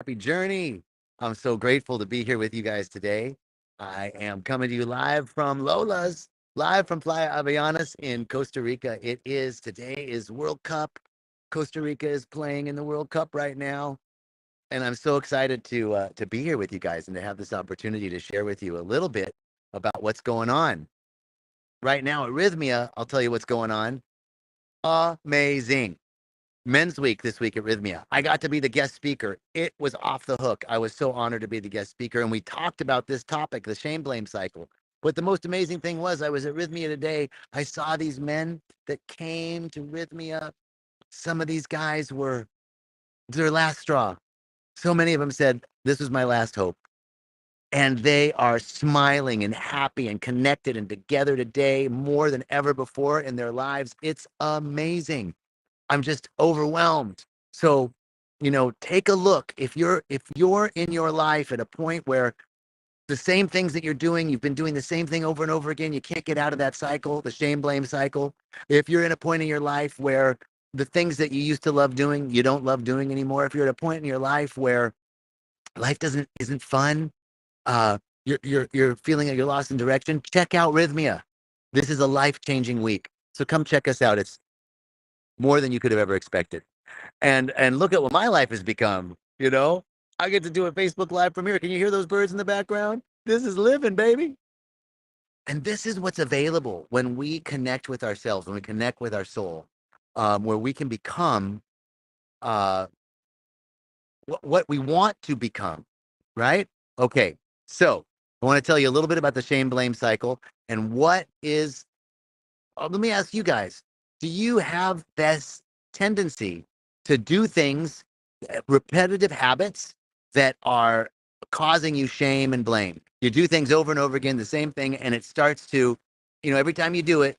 Happy journey. I'm so grateful to be here with you guys today. I am coming to you live from Lola's, live from Playa Avellanas in Costa Rica. Today is World Cup. Costa Rica is playing in the World Cup right now. And I'm so excited to be here with you guys and to have this opportunity to share with you a little bit about what's going on. Right now at Rhythmia, I'll tell you what's going on. Amazing. Men's Week this week at Rhythmia. I got to be the guest speaker. It was off the hook. I was so honored to be the guest speaker. And we talked about this topic, the shame blame cycle. But the most amazing thing was I was at Rhythmia today. I saw these men that came to Rhythmia. Some of these guys were their last straw. So many of them said, "This was my last hope." And they are smiling and happy and connected and together today more than ever before in their lives. It's amazing. I'm just overwhelmed. So, take a look. If you're in your life at a point where the same things that you're doing, you've been doing the same thing over and over again, you can't get out of that cycle, the shame blame cycle. If you're in a point in your life where the things that you used to love doing, you don't love doing anymore. If you're at a point in your life where life doesn't isn't fun, uh, you're feeling that you're lost in direction, check out Rhythmia. This is a life-changing week. So come check us out. It's more than you could have ever expected. And look at what my life has become. I get to do a Facebook Live from here. Can you hear those birds in the background? This is living, baby. And this is what's available when we connect with ourselves, when we connect with our soul, where we can become uh, what we want to become, right? Okay, so I want to tell you a little bit about the shame blame cycle and what is. Let me ask you guys: do you have this tendency to do things, repetitive habits that are causing you shame and blame? You do things over and over again, the same thing, and it starts to, every time you do it,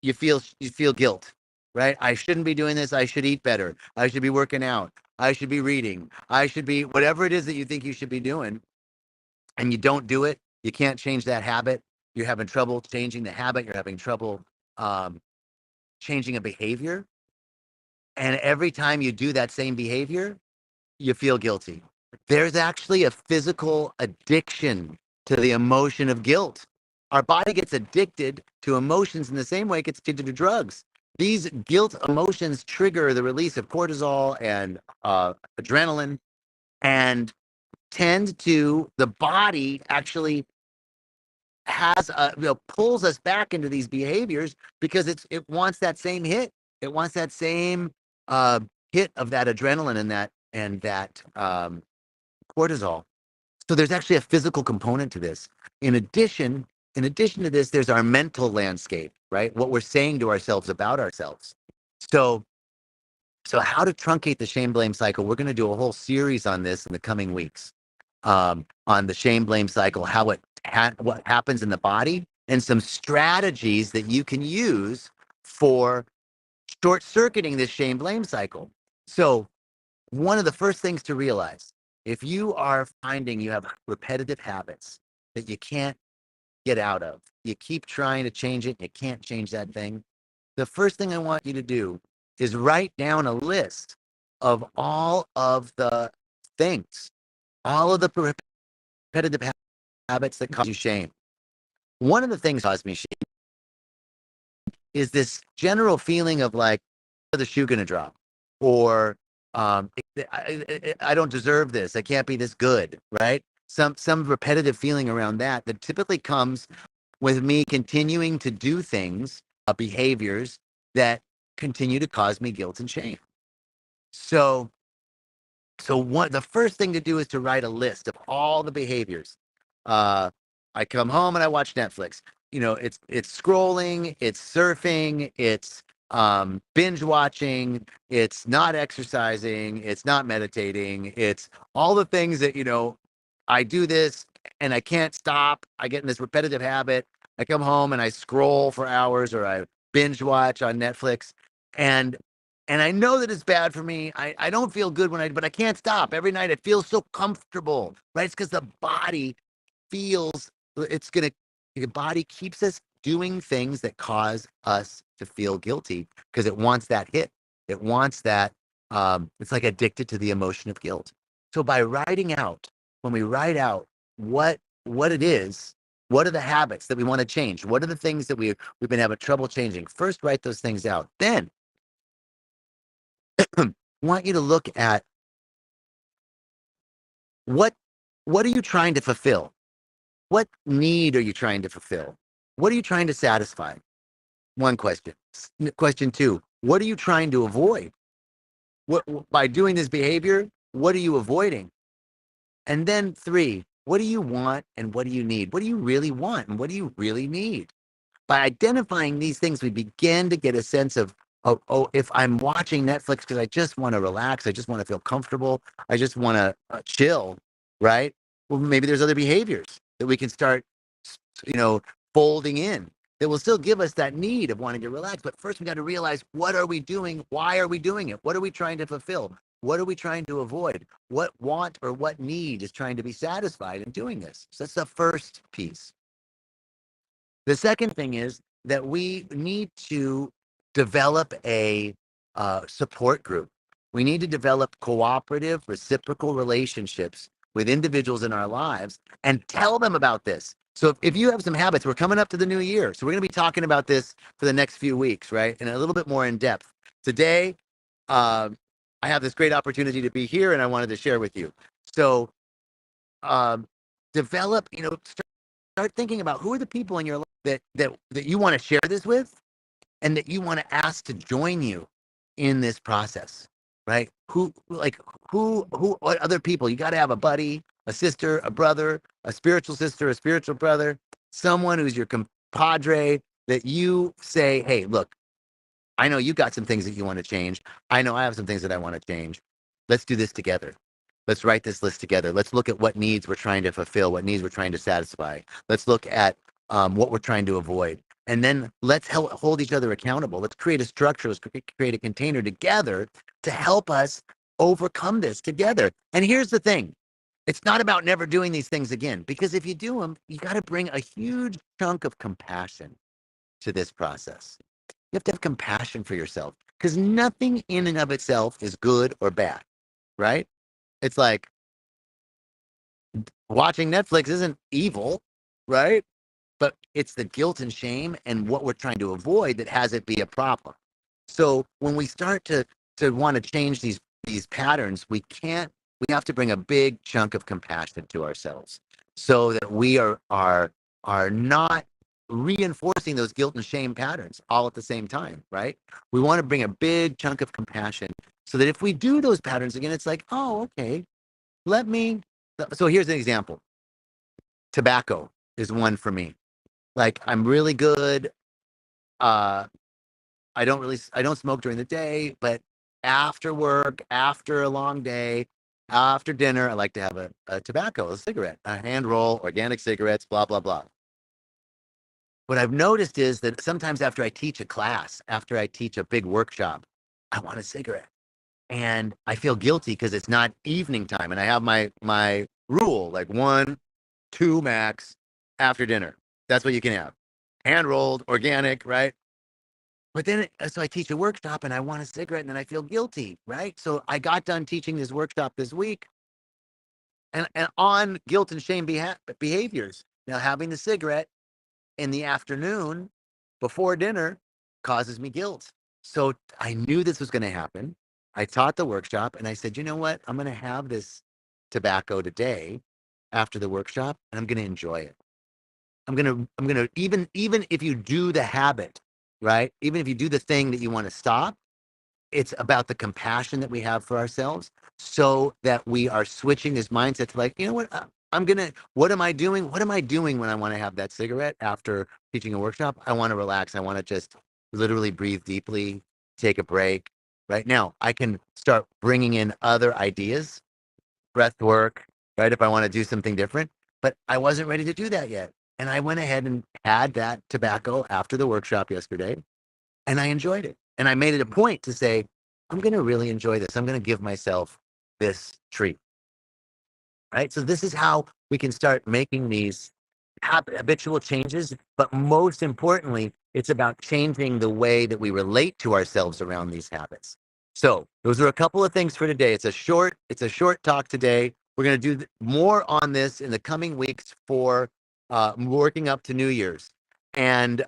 you feel guilt, right? I shouldn't be doing this. I should eat better. I should be working out. I should be reading. I should be whatever it is that you think you should be doing, and you don't do it. You can't change that habit. You're having trouble changing the habit. You're having trouble um, changing a behavior. And every time you do that same behavior, you feel guilty. There's actually a physical addiction to the emotion of guilt. Our body gets addicted to emotions in the same way it gets addicted to drugs. These guilt emotions trigger the release of cortisol and adrenaline and tend to, the body actually pulls us back into these behaviors because it wants that same hit. It wants that same uh, hit of that adrenaline and that cortisol. So there's actually a physical component to this. In addition, in addition to this, there's our mental landscape, right? What we're saying to ourselves about ourselves. So, so how to truncate the shame blame cycle? We're going to do a whole series on this in the coming weeks, on the shame blame cycle, how what happens in the body, and some strategies that you can use for short circuiting this shame blame cycle. So one of the first things to realize, if you are finding you have repetitive habits that you can't get out of, you keep trying to change it, you can't change that thing, the first thing I want you to do is write down a list of all of the things, all of the repetitive habits that cause you shame. One of the things that cause me shame is this general feeling of like, the shoe gonna drop, or I don't deserve this. I can't be this good, right? Some repetitive feeling around that typically comes with me continuing to do things, behaviors that continue to cause me guilt and shame. So, the first thing to do is to write a list of all the behaviors. Uh, I come home and I watch Netflix. It's scrolling, it's surfing, it's binge watching, it's not exercising, it's not meditating, it's all the things that I do this and I can't stop. I get in this repetitive habit. I come home and I scroll for hours or I binge watch on Netflix, and I know that it's bad for me. I don't feel good but I can't stop. Every night it feels so comfortable, right? It's because the body feels the body keeps us doing things that cause us to feel guilty because it wants that hit. It wants that, it's like addicted to the emotion of guilt. So by writing out, when we write out what it is, what are the habits that we want to change? What are the things that we've been having trouble changing? First, write those things out. Then, I want you to look at what what are you trying to fulfill? What need are you trying to fulfill? What are you trying to satisfy? One question. Question two, what are you trying to avoid? What by doing this behavior, what are you avoiding? And then three, what do you want and what do you need? What do you really want and what do you really need? By identifying these things, we begin to get a sense of, oh, if I'm watching Netflix because I just want to relax, I just want to feel comfortable, I just want to chill, right? Well, maybe there's other behaviors that we can start, you know, folding in that will still give us that need of wanting to relax. But first, we got to realize, what are we doing? Why are we doing it? What are we trying to fulfill? What are we trying to avoid? What want or what need is trying to be satisfied in doing this? So that's the first piece. The second thing is that we need to develop a support group. We need to develop cooperative, reciprocal relationships with individuals in our lives and tell them about this. So if you have some habits, we're coming up to the new year. So we're going to be talking about this for the next few weeks, right? And a little bit more in depth. Today, I have this great opportunity to be here and I wanted to share with you. So um, develop, start thinking about who are the people in your life that you want to share this with and that you want to ask to join you in this process, right? What other people? You got to have a buddy, a sister, a brother, a spiritual sister, a spiritual brother, someone who's your compadre that you say, hey, look, I know you got some things that you want to change. I know I have some things that I want to change. Let's do this together. Let's write this list together. Let's look at what needs we're trying to fulfill, what needs we're trying to satisfy. Let's look at what we're trying to avoid. And then let's hold each other accountable. Let's create a structure. Let's create a container together to help us overcome this together. And here's the thing. It's not about never doing these things again, because if you do them, you got to bring a huge chunk of compassion to this process. You have to have compassion for yourself because nothing in and of itself is good or bad, right? It's like watching Netflix isn't evil, right? But it's the guilt and shame and what we're trying to avoid that has it be a problem. So when we start to want to change these patterns, we have to bring a big chunk of compassion to ourselves so that we are not reinforcing those guilt and shame patterns all at the same time, right? We want to bring a big chunk of compassion so that if we do those patterns again, it's like, oh, okay, let me. So here's an example. Tobacco is one for me. Like I'm really good. Uh, I don't smoke during the day, but after work, after a long day, after dinner, I like to have a tobacco, a cigarette, a hand roll, organic cigarettes, blah, blah, blah. What I've noticed is that sometimes after I teach a class, after I teach a big workshop, I want a cigarette. And I feel guilty because it's not evening time. And I have my rule, like 1, 2 max after dinner. That's what you can have. Hand rolled, organic, right? But then, so I teach a workshop and I want a cigarette and then I feel guilty, right? So I got done teaching this workshop this week and on guilt and shame behaviors. Now, having the cigarette in the afternoon before dinner causes me guilt. So I knew this was going to happen. I taught the workshop and I said, you know what? I'm going to have this tobacco today after the workshop and I'm going to enjoy it. I'm gonna even if you do the habit, right? Even if you do the thing that you want to stop, it's about the compassion that we have for ourselves so that we are switching this mindset to like, you know what? What am I doing? What am I doing when I want to have that cigarette after teaching a workshop? I want to relax. I want to just literally breathe deeply, take a break. Right now, I can start bringing in other ideas, breath work, right? If I want to do something different, but I wasn't ready to do that yet. And I went ahead and had that tobacco after the workshop yesterday and I enjoyed it. And I made it a point to say, I'm going to really enjoy this. I'm going to give myself this treat. Right. So this is how we can start making these habitual changes. But most importantly, it's about changing the way that we relate to ourselves around these habits. So those are a couple of things for today. It's a short talk today. We're going to do more on this in the coming weeks for working up to New Year's, and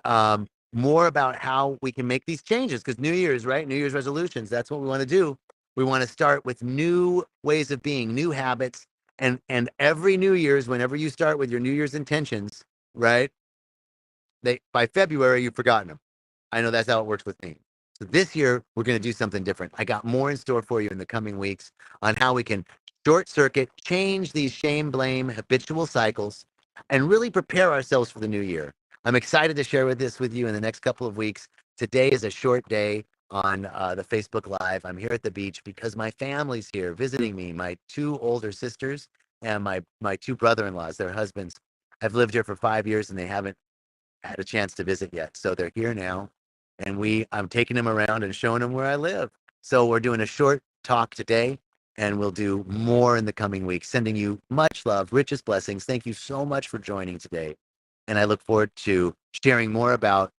more about how we can make these changes, because New Year's, right? New Year's resolutions. That's what we want to do. We want to start with new ways of being, new habits, and every New Year's, whenever you start with your New Year's intentions, right? By February you've forgotten them. I know that's how it works with me. So this year we're going to do something different. I got more in store for you in the coming weeks on how we can short circuit, change these shame, blame, habitual cycles, and really prepare ourselves for the new year. I'm excited to share this with you in the next couple of weeks. Today is a short day on the Facebook Live. I'm here at the beach because my family's here visiting me. My two older sisters and my two brother-in-laws, their husbands. I've lived here for 5 years and they haven't had a chance to visit yet. So they're here now, and I'm taking them around and showing them where I live. So we're doing a short talk today, and we'll do more in the coming weeks. Sending you much love, richest blessings. Thank you so much for joining today, and I look forward to sharing more about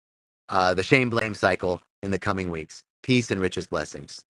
the shame blame cycle in the coming weeks. Peace and richest blessings.